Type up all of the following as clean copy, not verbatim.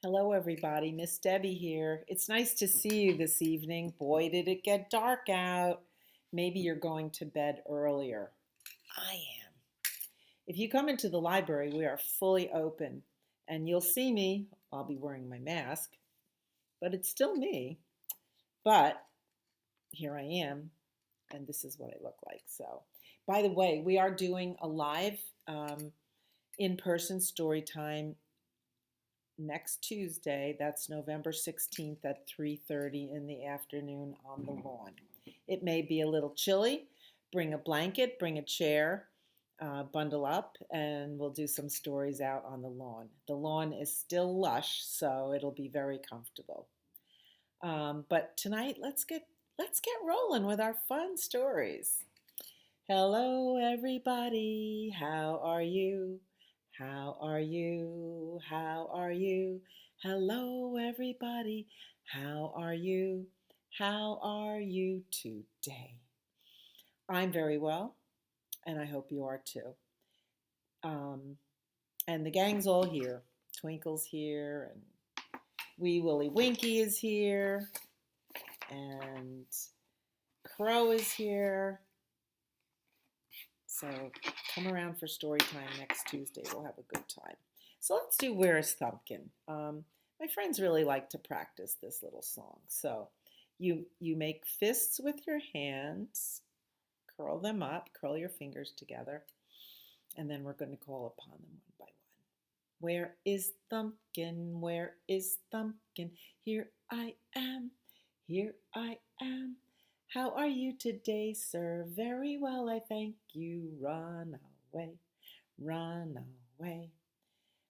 Hello, everybody. Miss Debbie here. It's nice to see you this evening. Boy, did it get dark out. Maybe you're going to bed earlier. I am. If you come into the library, we are fully open, and you'll see me. I'll be wearing my mask, but it's still me. But here I am, and this is what I look like. So, by the way, we are doing a live in-person story time next Tuesday. That's November 16th at 3:30 in the afternoon on the lawn. It may be a little chilly. Bring a blanket, bring a chair, bundle up, and we'll do some stories out on the lawn. The lawn is still lush, so it'll be very comfortable. But tonight, let's get rolling with our fun stories. Hello, everybody. How are you? How are you? How are you? Hello, everybody. How are you? How are you today? I'm very well, and I hope you are too. Um, and the gang's all here. Twinkle's here, and Wee Willie Winky is here, and Crow is here. So come around for story time next Tuesday. We'll have a good time. So let's do Where's Thumpkin? My friends really like to practice this little song. So you make fists with your hands, curl them up, curl your fingers together, and then we're going to call upon them one by one. Where is Thumpkin? Where is Thumpkin? Here I am. Here I am. How are you today, sir? Very well, I thank you. Run away, run away.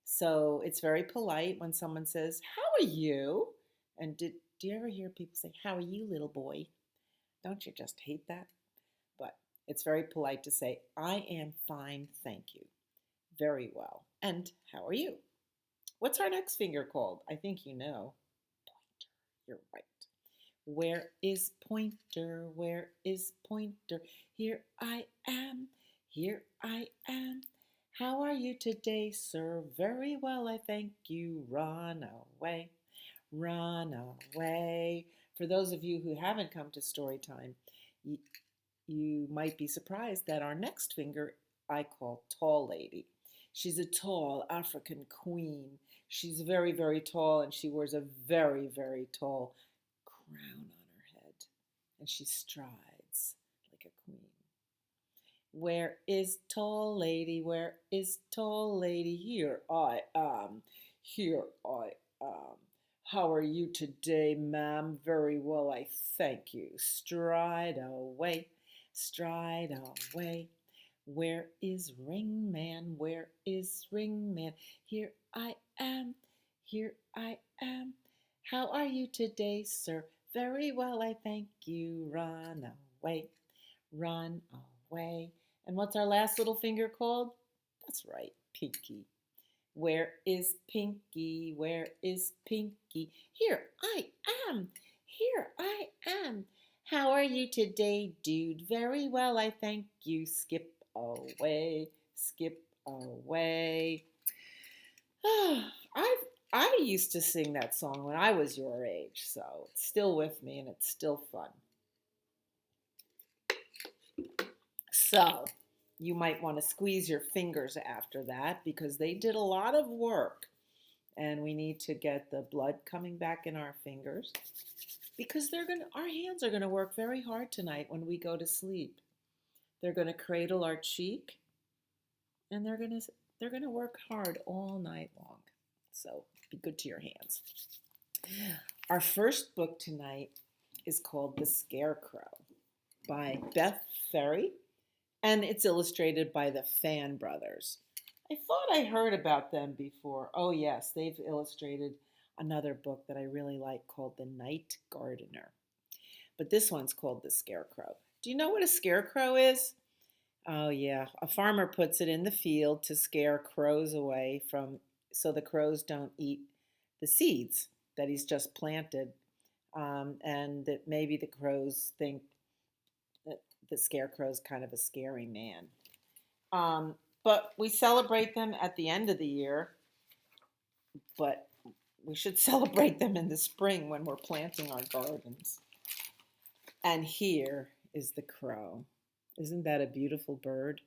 So it's very polite when someone says, how are you? And do you ever hear people say, how are you, little boy? Don't you just hate that? But it's very polite to say, I am fine, thank you. Very well. And how are you? What's our next finger called? I think you know. Pointer. You're right. Where is Pointer? Where is Pointer? Here I am. Here I am. How are you today, sir? Very well, I thank you. Run away. Run away. For those of you who haven't come to story time, you might be surprised that our next finger I call Tall Lady. She's a tall African queen. She's very, very tall, and she wears a very, very tall crown on her head, and she strides like a queen. Where is Tall Lady? Where is Tall Lady? Here I am. Here I am. How are you today, ma'am? Very well, I thank you. Stride away, stride away. Where is Ringman? Where is Ringman? Here I am. Here I am. How are you today, sir? Very well, I thank you. Run away, run away. And what's our last little finger called? That's right, Pinky. Where is Pinky? Where is Pinky? Here I am. Here I am. How are you today, dude? Very well, I thank you. Skip away, skip away. I used to sing that song when I was your age, so it's still with me and it's still fun. So you might want to squeeze your fingers after that because they did a lot of work, and we need to get the blood coming back in our fingers because our hands are gonna work very hard tonight when we go to sleep. They're gonna cradle our cheek, and they're gonna work hard all night long. So be good to your hands. Our first book tonight is called The Scarecrow by Beth Ferry, and it's illustrated by the Fan Brothers. I thought I heard about them before. Oh yes, they've illustrated another book that I really like called The Night Gardener. But this one's called The Scarecrow. Do you know what a scarecrow is? Oh yeah, a farmer puts it in the field to scare crows away so the crows don't eat the seeds that he's just planted, and that maybe the crows think that the scarecrow's kind of a scary man. But we celebrate them at the end of the year. But we should celebrate them in the spring when we're planting our gardens. And here is the crow. Isn't that a beautiful bird?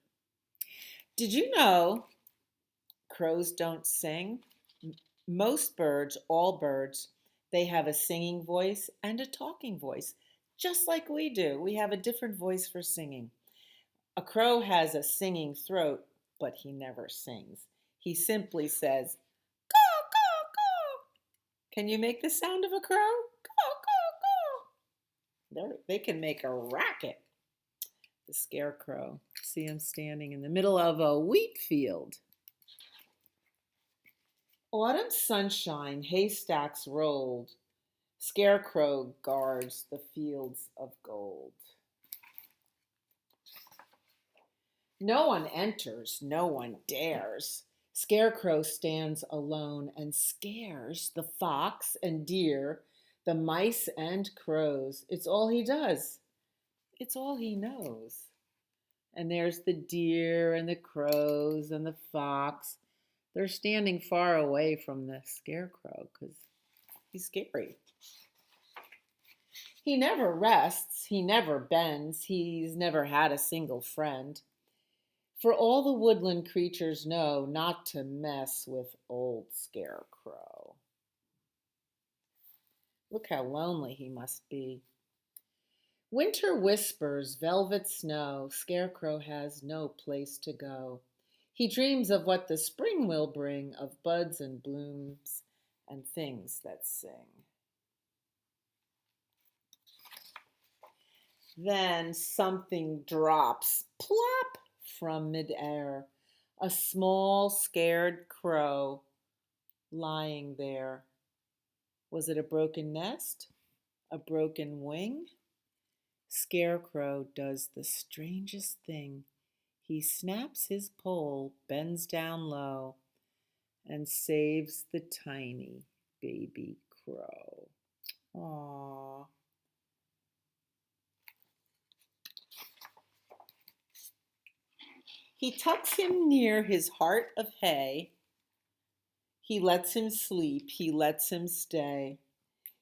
Did you know crows don't sing? Most birds, all birds, they have a singing voice and a talking voice, just like we do. We have a different voice for singing. A crow has a singing throat, but he never sings. He simply says, caw, caw, caw. Can you make the sound of a crow? Caw, caw, caw. They can make a racket. The scarecrow. See him standing in the middle of a wheat field. Autumn sunshine, haystacks rolled. Scarecrow guards the fields of gold. No one enters, no one dares. Scarecrow stands alone and scares the fox and deer, the mice and crows. It's all he does. It's all he knows. And there's the deer and the crows and the fox. They're standing far away from the scarecrow because he's scary. He never rests, he never bends, he's never had a single friend. For all the woodland creatures know not to mess with old Scarecrow. Look how lonely he must be. Winter whispers, velvet snow, Scarecrow has no place to go. He dreams of what the spring will bring, of buds and blooms and things that sing. Then something drops, plop, from midair. A small, scared crow lying there. Was it a broken nest? A broken wing? Scarecrow does the strangest thing. He snaps his pole, bends down low, and saves the tiny baby crow. Aww. He tucks him near his heart of hay. He lets him sleep, he lets him stay.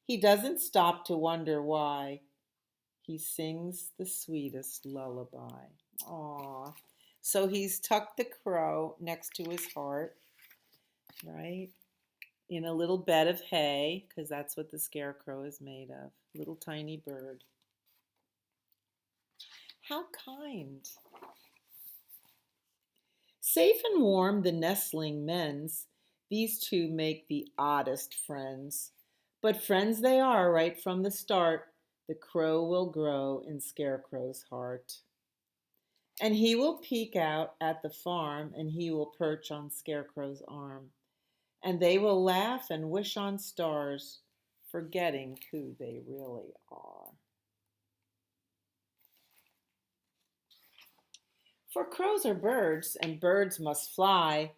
He doesn't stop to wonder why. He sings the sweetest lullaby. Aww. So he's tucked the crow next to his heart, right? In a little bed of hay, because that's what the scarecrow is made of. Little tiny bird. How kind. Safe and warm the nestling mends. These two make the oddest friends. But friends they are right from the start. The crow will grow in Scarecrow's heart. And he will peek out at the farm, and he will perch on Scarecrow's arm. And they will laugh and wish on stars, forgetting who they really are. For crows are birds, and birds must fly.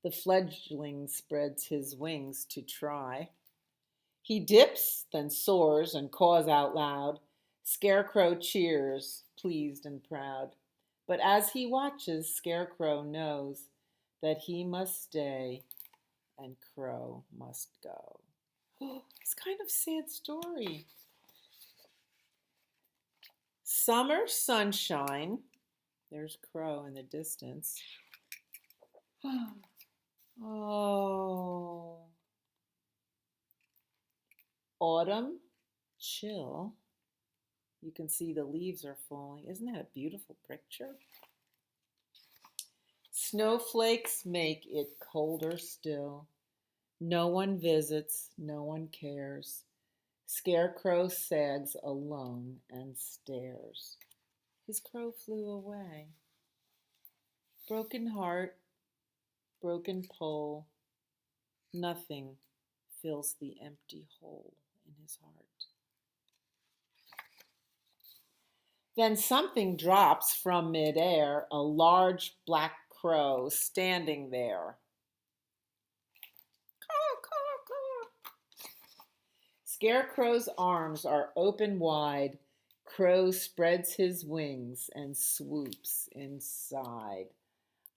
The fledgling spreads his wings to try. He dips, then soars and caws out loud. Scarecrow cheers, pleased and proud. But as he watches, Scarecrow knows that he must stay and Crow must go. It's kind of a sad story. Summer sunshine. There's Crow in the distance. Oh. Autumn, chill. You can see the leaves are falling. Isn't that a beautiful picture? Snowflakes make it colder still. No one visits, no one cares. Scarecrow sags alone and stares. His crow flew away. Broken heart, broken pole. Nothing fills the empty hole in his heart. Then something drops from midair, a large black crow standing there. Caw, caw, caw. Scarecrow's arms are open wide. Crow spreads his wings and swoops inside.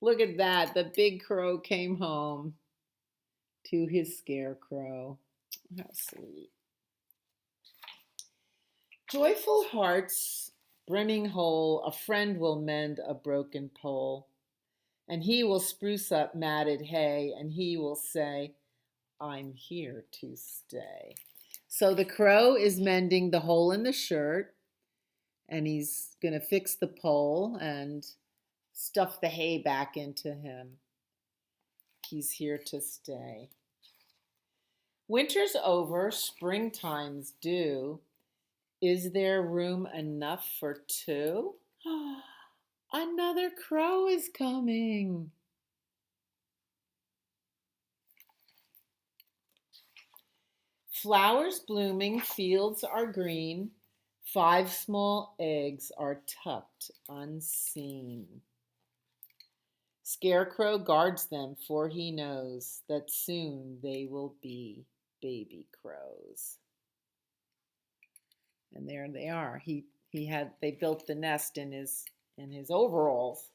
Look at that. The big crow came home to his scarecrow. How sweet. Joyful hearts brimming whole, a friend will mend a broken pole, and he will spruce up matted hay, and he will say, I'm here to stay. So the crow is mending the hole in the shirt, and he's going to fix the pole and stuff the hay back into him. He's here to stay. Winter's over, springtime's due. Is there room enough for two? Another crow is coming. Flowers blooming, fields are green. 5 small eggs are tucked unseen. Scarecrow guards them, for he knows that soon they will be baby crows. And there they are. They built the nest in his overalls.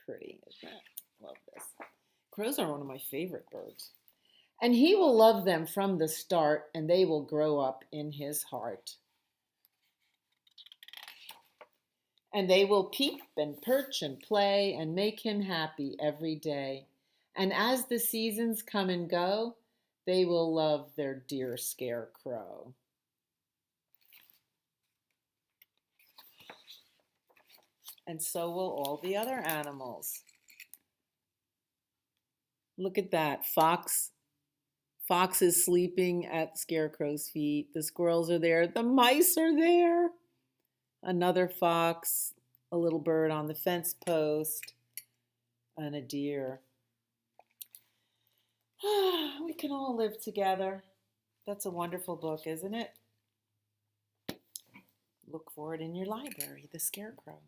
Pretty, isn't it? Love this. Crows are one of my favorite birds. And he will love them from the start, and they will grow up in his heart. And they will peep and perch and play and make him happy every day. And as the seasons come and go, they will love their dear Scarecrow. And so will all the other animals. Look at that. Fox is sleeping at Scarecrow's feet. The squirrels are there. The mice are there. Another fox, a little bird on the fence post, and a deer. We can all live together. That's a wonderful book, isn't it? Look for it in your library, The Scarecrow.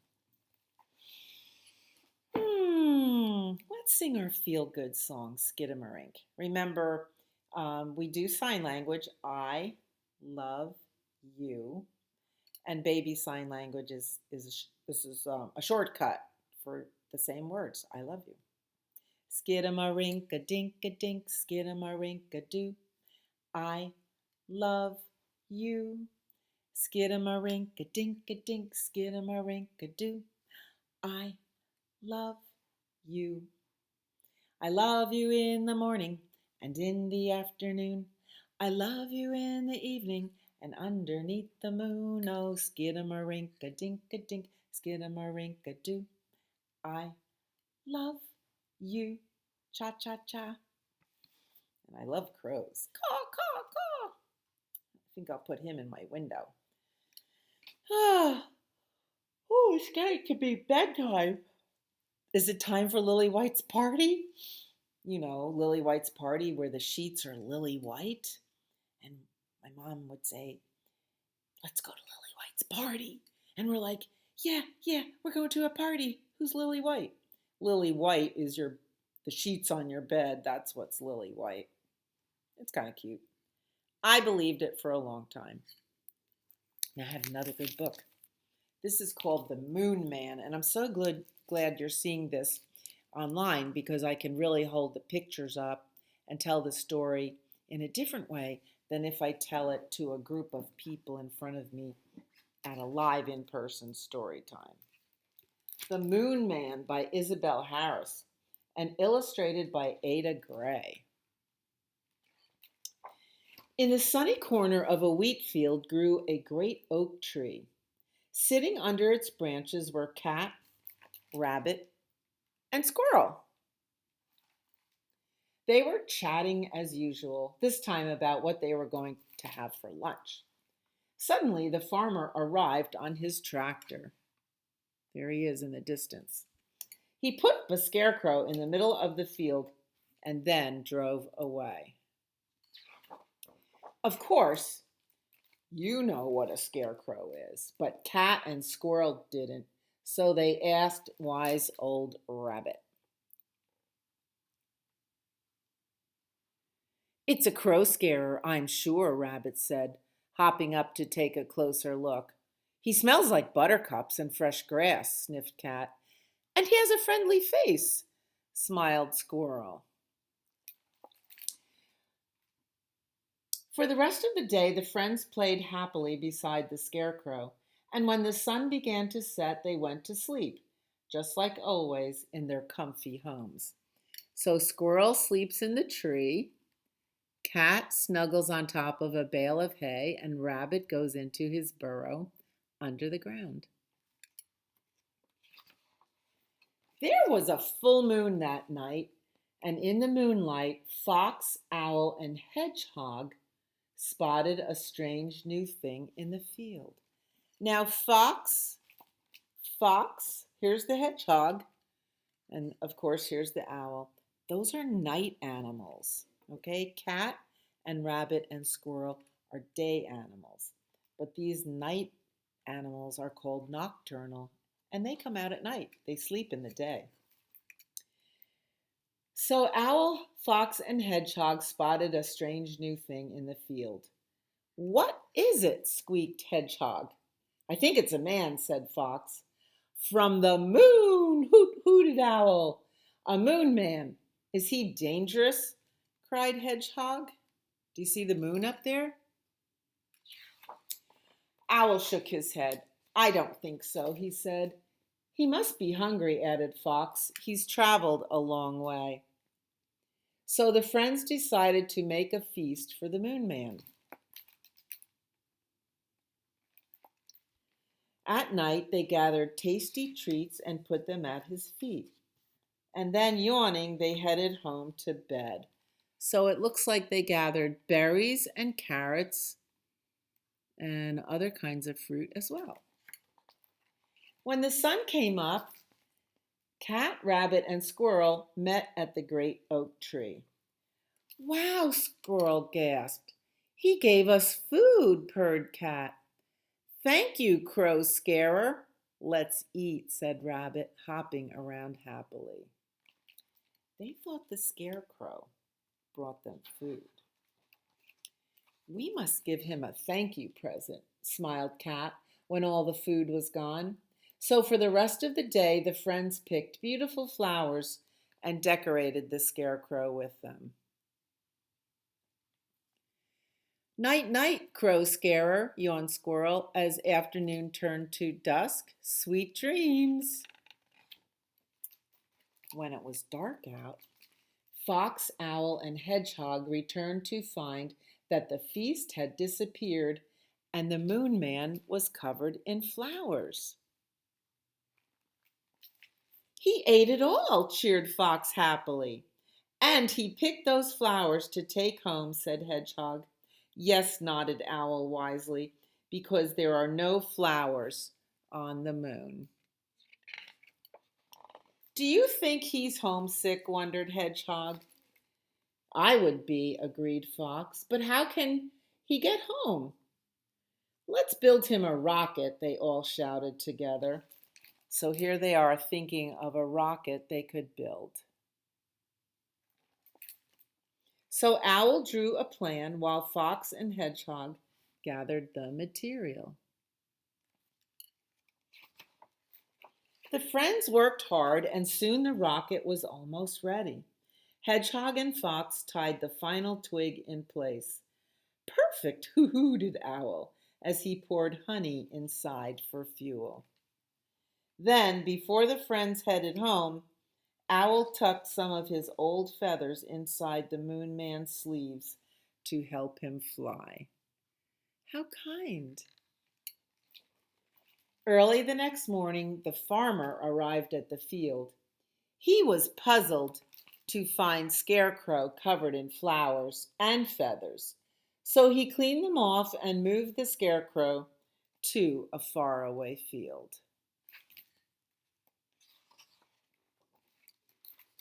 Let's sing our feel-good song, Skidamarink. Remember, we do sign language. I love you. And baby sign language is a shortcut for the same words. I love you. Skidamarink-a-dink-a-dink, skidamarink-a-doo. I love you. Skidamarink-a-dink-a-dink, skidamarink-a-doo. I love you. I love you in the morning and in the afternoon. I love you in the evening and underneath the moon. Oh, skidamarink-a-dink-a-dink, skidamarink-a-doo. I love you. Cha-cha-cha. And I love crows. Caw, caw, caw. I think I'll put him in my window. Oh, it's getting to be bedtime. Is it time for Lily White's party? You know, Lily White's party where the sheets are lily white. And my mom would say, let's go to Lily White's party. And we're like, yeah, we're going to a party. Who's Lily White? Lily White is the sheets on your bed. That's what's Lily White. It's kind of cute. I believed it for a long time. Now I have another good book. This is called The Moon Man, and I'm so glad you're seeing this online because I can really hold the pictures up and tell the story in a different way than if I tell it to a group of people in front of me at a live in-person story time. The Moon Man by Isabel Harris and illustrated by Ada Gray. In the sunny corner of a wheat field grew a great oak tree. Sitting under its branches were cat, rabbit, and squirrel. They were chatting as usual, this time about what they were going to have for lunch. Suddenly, the farmer arrived on his tractor. There he is in the distance. He put the scarecrow in the middle of the field and then drove away. Of course, you know what a scarecrow is, but cat and squirrel didn't, so they asked wise old rabbit. It's a crow scarer, I'm sure, Rabbit said, hopping up to take a closer look. He smells like buttercups and fresh grass, sniffed Cat. And he has a friendly face, smiled Squirrel. For the rest of the day, the friends played happily beside the scarecrow, and when the sun began to set, they went to sleep, just like always in their comfy homes. So Squirrel sleeps in the tree, Cat snuggles on top of a bale of hay, and Rabbit goes into his burrow under the ground. There was a full moon that night, and in the moonlight, Fox, Owl, and Hedgehog spotted a strange new thing in the field. Now, Fox, here's the hedgehog, and of course, here's the owl. Those are night animals, okay? Cat and rabbit and squirrel are day animals, but these night animals are called nocturnal, and they come out at night. They sleep in the day. So Owl, Fox, and Hedgehog spotted a strange new thing in the field. "What is it?" squeaked Hedgehog. "I think it's a man," said Fox. "From the moon!" hooted Owl. "A moon man. Is he dangerous?" cried Hedgehog. "Do you see the moon up there?" Owl shook his head. "I don't think so," he said. "He must be hungry," added Fox. "He's traveled a long way." So the friends decided to make a feast for the moon man. At night, they gathered tasty treats and put them at his feet. And then, yawning, they headed home to bed. So it looks like they gathered berries and carrots and other kinds of fruit as well. When the sun came up, Cat, Rabbit, and Squirrel met at the great oak tree. "Wow," Squirrel gasped. "He gave us food," purred Cat. "Thank you, Crow Scarer." "Let's eat," said Rabbit, hopping around happily. They thought the scarecrow brought them food. "We must give him a thank you present," smiled Cat when all the food was gone. So for the rest of the day, the friends picked beautiful flowers and decorated the scarecrow with them. "Night, night, Crow Scarer," yawned Squirrel as afternoon turned to dusk. "Sweet dreams." When it was dark out, Fox, Owl, and Hedgehog returned to find that the feast had disappeared and the moon man was covered in flowers. "He ate it all," cheered Fox happily. "And he picked those flowers to take home," said Hedgehog. "Yes," nodded Owl wisely, "because there are no flowers on the moon." "Do you think he's homesick?" wondered Hedgehog. "I would be," agreed Fox. "But how can he get home?" "Let's build him a rocket," they all shouted together. So here they are thinking of a rocket they could build. So Owl drew a plan while Fox and Hedgehog gathered the material. The friends worked hard, and soon the rocket was almost ready. Hedgehog and Fox tied the final twig in place. "Perfect," hooted Owl as he poured honey inside for fuel. Then, before the friends headed home, Owl tucked some of his old feathers inside the moon man's sleeves to help him fly. How kind. Early the next morning, the farmer arrived at the field. He was puzzled to find Scarecrow covered in flowers and feathers, so he cleaned them off and moved the Scarecrow to a faraway field.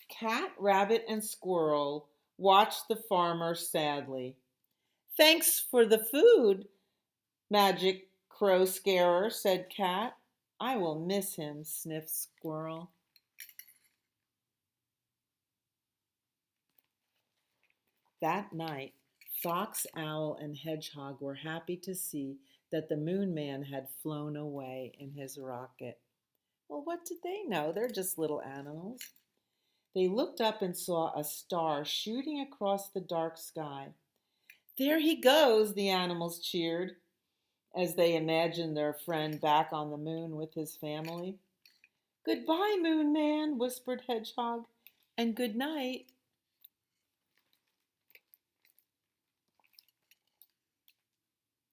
Cat, Rabbit, and Squirrel watched the farmer sadly. "Thanks for the food, Magic Crow Scarer," said Cat. "I will miss him," sniffed Squirrel. That night, Fox, Owl, and Hedgehog were happy to see that the moon man had flown away in his rocket. Well, what did they know? They're just little animals. They looked up and saw a star shooting across the dark sky. There he goes, the animals cheered as they imagined their friend back on the moon with his family. Goodbye, Moon Man, whispered Hedgehog, and good night.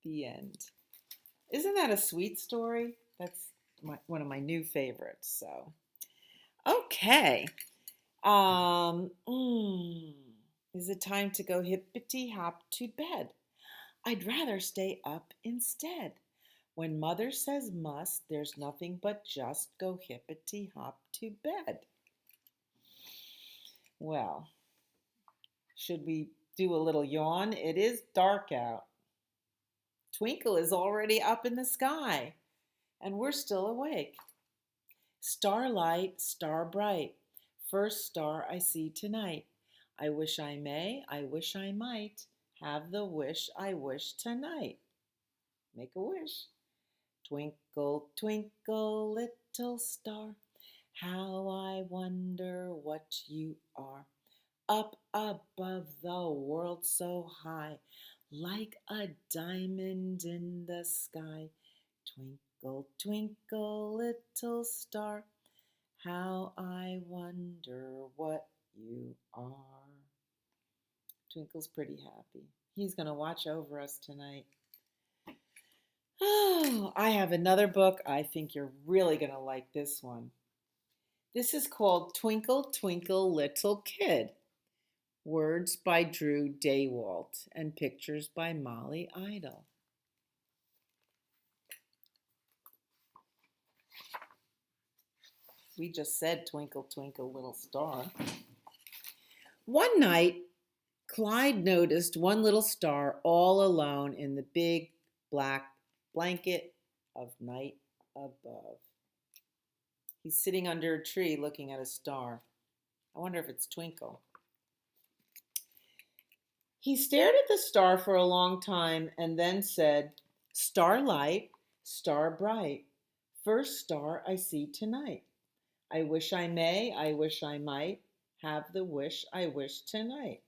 The end. Isn't that a sweet story? That's one of my new favorites. So, okay. Um, mm, is it time to go hippity hop to bed? I'd rather stay up instead. When mother says must, there's nothing but just go hippity hop to bed. Well, should we do a little yawn? It is dark out. Twinkle is already up in the sky, and we're still awake. Starlight, star bright, first star I see tonight. I wish I may, I wish I might, have the wish I wish tonight. Make a wish. Twinkle, twinkle, little star, how I wonder what you are. Up above the world so high, like a diamond in the sky. Twinkle, twinkle, little star, how I wonder what you are. Twinkle's pretty happy. He's going to watch over us tonight. Oh, I have another book. I think you're really going to like this one. This is called Twinkle, Twinkle, Little Kid. Words by Drew Daywalt and pictures by Molly Idle. We just said Twinkle, Twinkle, Little Star. One night, Clyde noticed one little star all alone in the big black blanket of night above. He's sitting under a tree looking at a star. I wonder if it's Twinkle. He stared at the star for a long time and then said, Starlight, star bright, first star I see tonight. I wish I may, I wish I might, have the wish I wish tonight.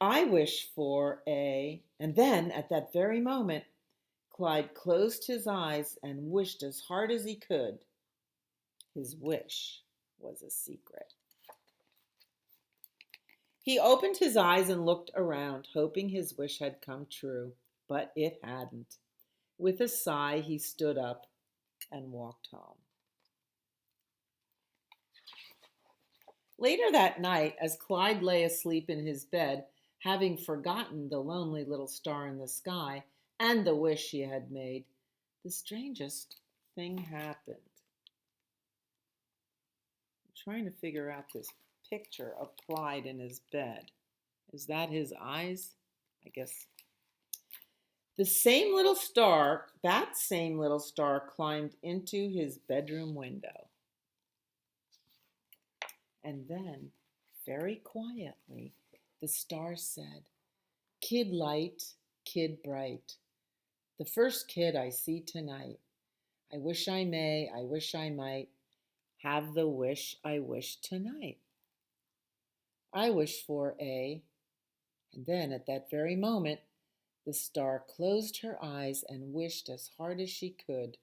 I wish for a... And then, at that very moment, Clyde closed his eyes and wished as hard as he could. His wish was a secret. He opened his eyes and looked around, hoping his wish had come true, but it hadn't. With a sigh, he stood up and walked home. Later that night, as Clyde lay asleep in his bed, having forgotten the lonely little star in the sky and the wish he had made, the strangest thing happened. I'm trying to figure out this picture of Clyde in his bed. Is that his eyes? I guess. That same little star climbed into his bedroom window. And then, very quietly, the star said, Kid light, kid bright, the first kid I see tonight. I wish I may, I wish I might, have the wish I wish tonight. I wish for a... And then at that very moment, the star closed her eyes and wished as hard as she could.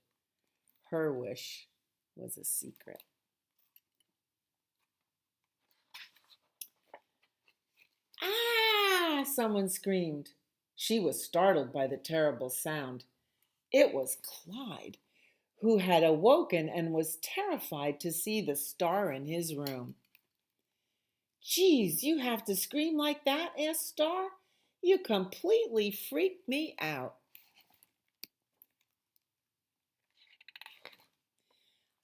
Her wish was a secret. Ah! Someone screamed. She was startled by the terrible sound. It was Clyde, who had awoken and was terrified to see the star in his room. Geez, you have to scream like that? Asked Star. You completely freaked me out.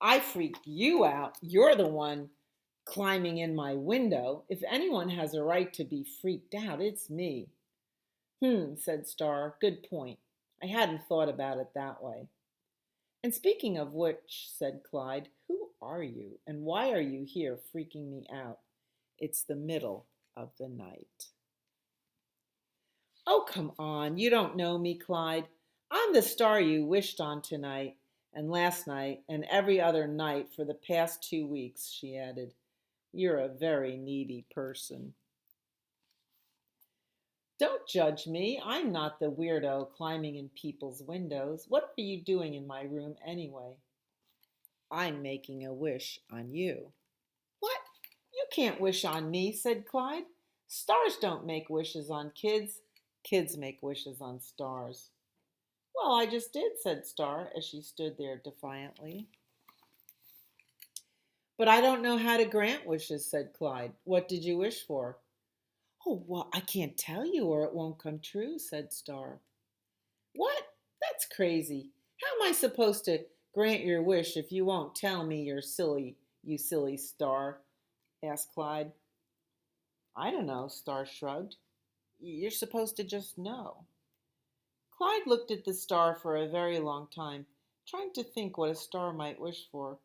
I freaked you out. You're the one climbing in my window. If anyone has a right to be freaked out, it's me. Said Star. Good point. I hadn't thought about it that way. And speaking of which, said Clyde, who are you and why are you here freaking me out? It's the middle of the night. Oh, come on, you don't know me, Clyde. I'm the star you wished on tonight and last night and every other night for the past 2 weeks, she added. You're a very needy person. Don't judge me. I'm not the weirdo climbing in people's windows. What are you doing in my room anyway? I'm making a wish on you. What? You can't wish on me, said Clyde. Stars don't make wishes on kids. Kids make wishes on stars. Well, I just did, said Star as she stood there defiantly. But I don't know how to grant wishes, said Clyde. What did you wish for? Oh, well, I can't tell you or it won't come true, said Star. What? That's crazy. How am I supposed to grant your wish if you won't tell me you silly Star? Asked Clyde. I don't know, Star shrugged. You're supposed to just know. Clyde looked at the star for a very long time, trying to think what a star might wish for,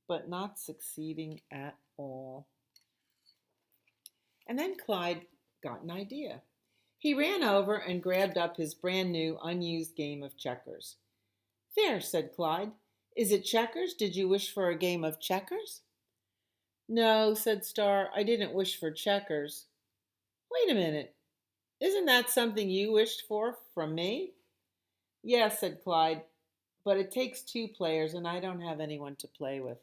but not succeeding at all. And then Clyde got an idea. He ran over and grabbed up his brand new, unused game of checkers. There, said Clyde. Is it checkers? Did you wish for a game of checkers? No, said Star. I didn't wish for checkers. Wait a minute. Isn't that something you wished for from me? Yes, said Clyde, but it takes two players and I don't have anyone to play with.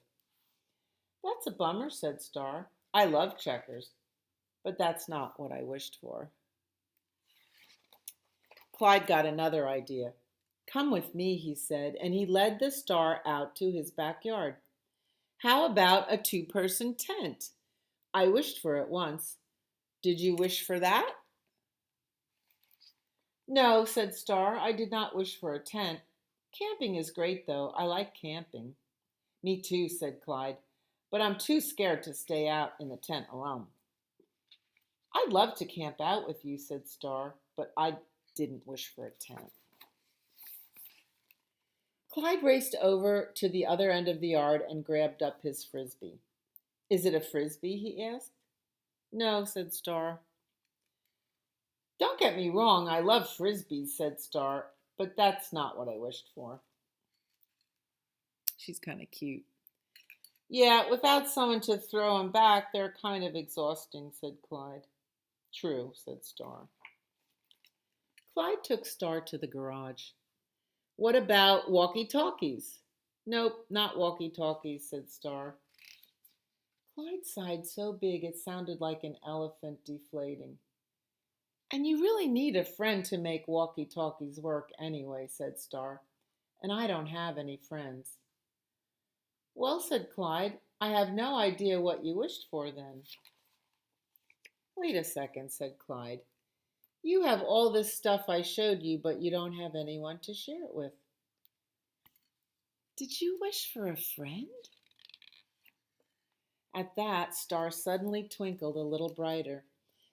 That's a bummer, said Star. I love checkers, but that's not what I wished for. Clyde got another idea. Come with me, he said, and he led the star out to his backyard. How about a two-person tent? I wished for it once. Did you wish for that? No, said Star. I did not wish for a tent. Camping is great, though. I like camping. Me too, said Clyde, but I'm too scared to stay out in the tent alone. I'd love to camp out with you, said Star, but I didn't wish for a tent. Clyde raced over to the other end of the yard and grabbed up his frisbee. Is it a frisbee? He asked. No, said Star. Don't get me wrong, I love frisbees, said Star, but that's not what I wished for. She's kind of cute. Yeah, without someone to throw them back, they're kind of exhausting, said Clyde. True, said Star. Clyde took Star to the garage. What about walkie-talkies? Nope, not walkie-talkies, said Star. Clyde sighed so big it sounded like an elephant deflating. And you really need a friend to make walkie-talkies work anyway, said Star. And I don't have any friends. Well, said Clyde, I have no idea what you wished for then. Wait a second, said Clyde. You have all this stuff I showed you, but you don't have anyone to share it with. Did you wish for a friend? At that, Star suddenly twinkled a little brighter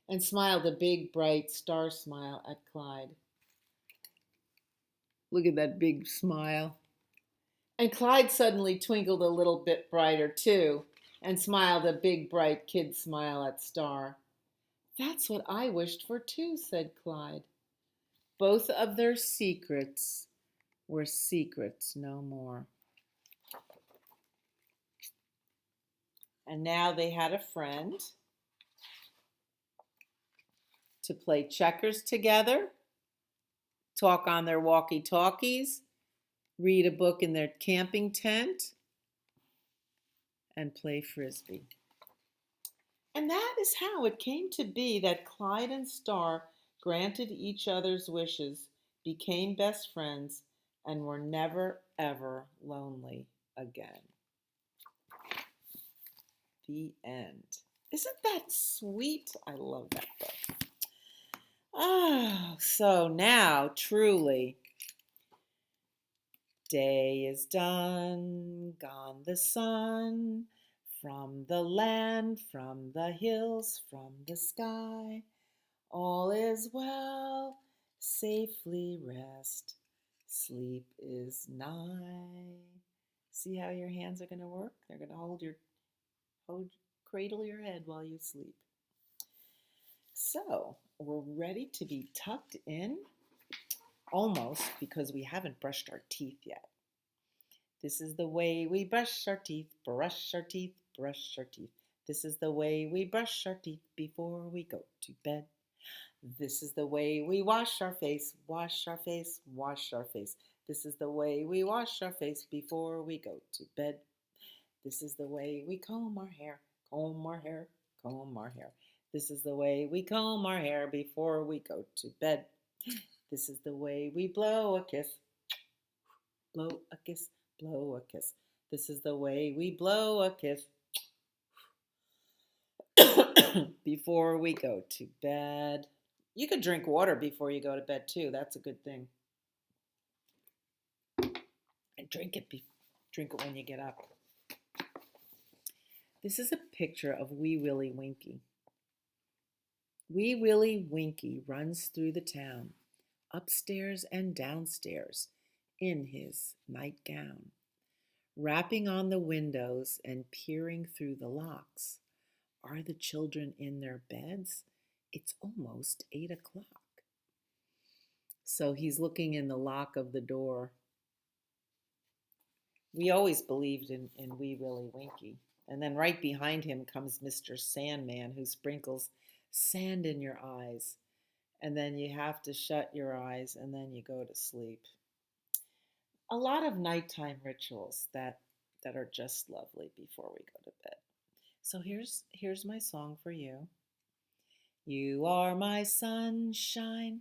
and smiled a big, bright star smile at Clyde. Look at that big smile. And Clyde suddenly twinkled a little bit brighter, too, and smiled a big, bright kid smile at Star. That's what I wished for, too, said Clyde. Both of their secrets were secrets no more. And now they had a friend to play checkers together, talk on their walkie-talkies, read a book in their camping tent, and play frisbee. And that is how it came to be that Clyde and Star granted each other's wishes, became best friends, and were never, ever lonely again. The end. Isn't that sweet? I love that book. Oh, so now, truly, day is done, gone the sun, from the land, from the hills, from the sky. All is well, safely rest, sleep is nigh. See how your hands are going to work? They're going to cradle your head while you sleep. So, we're ready to be tucked in, almost, because we haven't brushed our teeth yet. This is the way we brush our teeth, brush our teeth, brush our teeth. This is the way we brush our teeth before we go to bed. This is the way we wash our face, wash our face, wash our face. This is the way we wash our face before we go to bed. This is the way we comb our hair, comb our hair, comb our hair. This is the way we comb our hair before we go to bed. This is the way we blow a kiss, blow a kiss, blow a kiss. This is the way we blow a kiss before we go to bed. You could drink water before you go to bed too. That's a good thing. And drink it when you get up. This is a picture of Wee Willie Winkie. Wee Willie Winkie runs through the town, upstairs and downstairs, in his nightgown, rapping on the windows and peering through the locks. Are the children in their beds? It's almost 8 o'clock. So he's looking in the lock of the door. We always believed in Wee Willie Winkie. And then right behind him comes Mr. Sandman, who sprinkles sand in your eyes. And then you have to shut your eyes and then you go to sleep. A lot of nighttime rituals that are just lovely before we go to bed. So here's my song for you. You are my sunshine,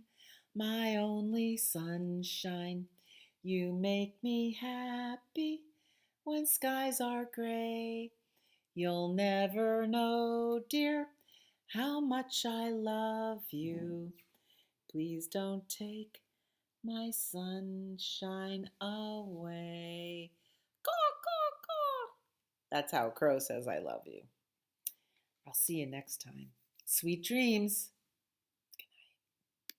my only sunshine. You make me happy when skies are gray. You'll never know, dear, how much I love you. Please don't take my sunshine away. Caw, caw, caw. That's how a crow says I love you. I'll see you next time. Sweet dreams.